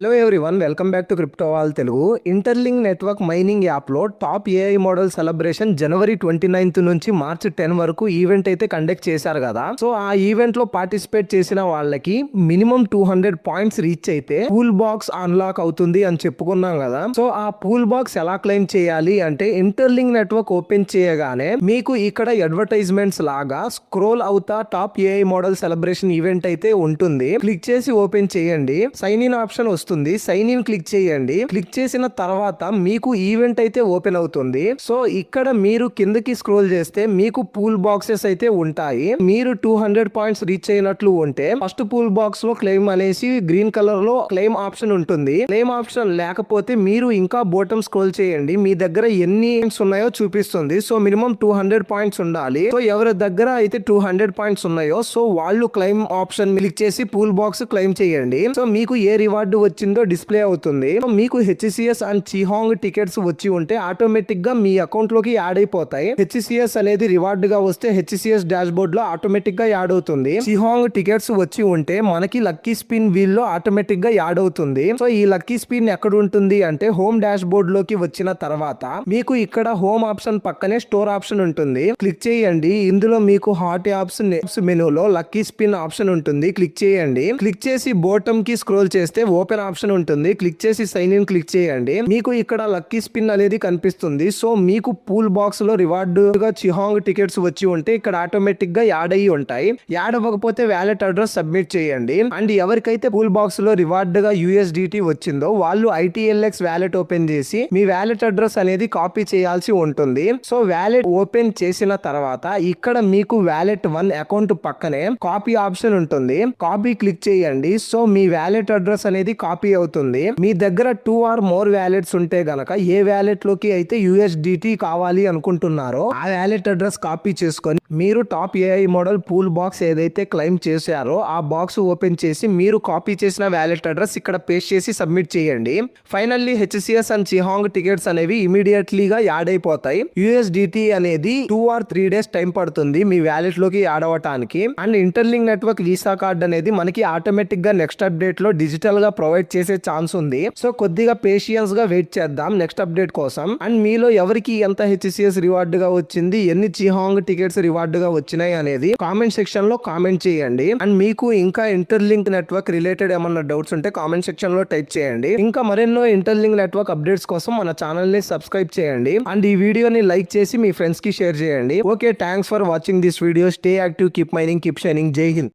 Hello everyone, welcome back to crypto wall Telugu. Interlink network mining యాప్లో top AI model celebration జనవరి 29 నుంచి మార్చి 10 వరకు event అయితే conduct చేశారు కదా. సో ఆ ఈవెంట్ లో పార్టిసిపేట్ చేసిన వాళ్ళకి మినిమం 200 పాయింట్స్ రీచ్ అయితే పూల్ బాక్స్ అన్లాక్ అవుతుంది అని చెప్పుకున్నాం కదా. సో ఆ పూల్ బాక్స్ ఎలా క్లెయిమ్ చేయాలి అంటే, ఇంటర్లింక్ నెట్వర్క్ ఓపెన్ చేయగానే మీకు ఇక్కడ అడ్వర్టైజ్మెంట్స్ లాగా స్క్రోల్ అవుతా top AI model celebration event అయితే ఉంటుంది. క్లిక్ చేసి ఓపెన్ చేయండి. సైన్ ఇన్ ఆప్షన్ వస్తుంది. సైన్ ఇన్ క్లిక్ చేయండి. క్లిక్ చేసిన తర్వాత మీకు ఈవెంట్ అయితే ఓపెన్ అవుతుంది. సో ఇక్కడ మీరు కిందకి స్క్రోల్ చేస్తే మీకు పూల్ బాక్సెస్ అయితే ఉంటాయి. మీరు 200 పాయింట్స్ రీచ్ అయినట్లు ఉంటే ఫస్ట్ పూల్ బాక్స్ లో క్లెయిమ్ అనేసి గ్రీన్ కలర్ లో క్లెయిమ్ ఆప్షన్ ఉంటుంది. క్లెయిమ్ ఆప్షన్ లేకపోతే మీరు ఇంకా బోటం స్క్రోల్ చేయండి. మీ దగ్గర ఎన్ని పాయింట్స్ ఉన్నాయో చూపిస్తుంది. సో మినిమం 200 పాయింట్స్ ఉండాలి. సో ఎవరి దగ్గర అయితే 200 పాయింట్స్ ఉన్నాయో సో వాళ్ళు క్లెయిమ్ ఆప్షన్ క్లిక్ చేసి పూల్ బాక్స్ క్లెయిమ్ చేయండి. సో మీకు ఏ రివార్డు వచ్చిందో డిస్ప్లే అవుతుంది. మీకు హెచ్సిఎస్ అండ్ చిహాంగ్ టికెట్స్ వచ్చి ఉంటే ఆటోమేటిక్ గా మీ అకౌంట్ లోకి యాడ్ అయిపోతాయి. హెచ్సిఎస్ అనేది రివార్డ్ గా వస్తే హెచ్సిఎస్ డాష్ బోర్డ్ లో ఆటోమేటిక్ గా యాడ్ అవుతుంది. చిహాంగ్ టికెట్స్ వచ్చి ఉంటే మనకి లక్కీ స్పిన్ వీల్ లో ఆటోమేటిక్ గా యాడ్ అవుతుంది. సో ఈ లక్కీ స్పిన్ ఎక్కడ ఉంటుంది అంటే హోమ్ డాష్ బోర్డ్ లోకి వచ్చిన తర్వాత మీకు ఇక్కడ హోమ్ ఆప్షన్ పక్కనే స్టోర్ ఆప్షన్ ఉంటుంది. క్లిక్ చేయండి. ఇందులో మీకు హాట్ యాప్స్ మెనూలో లక్కీ స్పిన్ ఆప్షన్ ఉంటుంది. క్లిక్ చేయండి. క్లిక్ చేసి బోటమ్ కి స్క్రోల్ చేస్తే ఓపెన్ ఆప్షన్ ఉంటుంది. క్లిక్ చేసి సైన్ ఇన్ క్లిక్ చేయండి. మీకు ఇక్కడ లక్కీ స్పిన్ అనేది కనిపిస్తుంది. సో మీకు పూల్ బాక్స్ లో రివార్డ్ గా చిహాంగ్ టికెట్స్ వచ్చి ఉంటే ఇక్కడ ఆటోమేటిక్ గా యాడ్ అయ్యి ఉంటాయి. యాడ్ అవ్వకపోతే వ్యాలెట్ అడ్రస్ సబ్మిట్ చేయండి. అండ్ ఎవరికైతే పూల్ బాక్స్ లో రివార్డ్ గా USDT వచ్చిందో వాళ్ళు ITLX వ్యాలెట్ ఓపెన్ చేసి మీ వ్యాలెట్ అడ్రస్ అనేది కాపీ చేయాల్సి ఉంటుంది. సో వ్యాలెట్ ఓపెన్ చేసిన తర్వాత ఇక్కడ మీకు వ్యాలెట్ 1 అకౌంట్ పక్కనే కాపీ ఆప్షన్ ఉంటుంది. కాపీ క్లిక్ చేయండి. సో మీ వ్యాలెట్ అడ్రస్ అనేది కాపీ అవుతుంది. మీ దగ్గర 2 or more వ్యాలెట్స్ ఉంటే గనక ఏ వ్యాలెట్ లోకి అయితే USDT కావాలి అనుకుంటున్నారో ఆ వ్యాలెట్ అడ్రస్ కాపీ చేసుకొని మీరు top AI model pool box ఏదైతే క్లెయిమ్ చేశారో ఆ బాక్స్ ఓపెన్ చేసి మీరు కాపీ చేసిన వ్యాలెట్ అడ్రస్ ఇక్కడ పేస్ట్ చేసి సబ్మిట్ చేయండి. ఫైనల్లీ హెచ్సిఎస్ అండ్ చిహాంగ్ టికెట్స్ అనేవి ఇమీడియట్లీగా యాడ్ అయిపోతాయి. USDT అనేది 2 or 3 days టైం పడుతుంది మీ వ్యాలెట్ లోకి యాడ్ అవ్వడానికి. And interlink network visa card అనేది మనకి ఆటోమేటిక్ గా నెక్స్ట్ అప్డేట్ లో డిజిటల్ గా ప్రొవైడ్ చేసే ఛాన్స్ ఉంది. సో కొద్దిగా పేషియన్స్ గా వెయిట్ చేద్దాం నెక్స్ట్ అప్డేట్ కోసం. అండ్ మీలో ఎవరికి ఎంత హెచ్సిఎస్ రివార్డ్ గా వచ్చింది, ఎన్ని చిహాంగ్ టికెట్స్ రివార్డ్ గా వచ్చినాయి అనేది కామెంట్ సెక్షన్ లో కామెంట్ చేయండి. అండ్ మీకు ఇంకా ఇంటర్లింక్ నెట్వర్క్ రిలేటెడ్ ఏమన్నా డౌట్స్ ఉంటే కామెంట్ సెక్షన్ లో టైప్ చేయండి. ఇంకా మరెన్నో ఇంటర్లింక్ నెట్వర్క్ అప్డేట్స్ కోసం మన ఛానల్ ని సబ్స్క్రైబ్ చేయండి. అండ్ ఈ వీడియోని లైక్ చేసి మీ ఫ్రెండ్స్ కి షేర్ చేయండి. Okay, thanks for watching this video. Stay active, keep mining, keep shining. జై హింద్.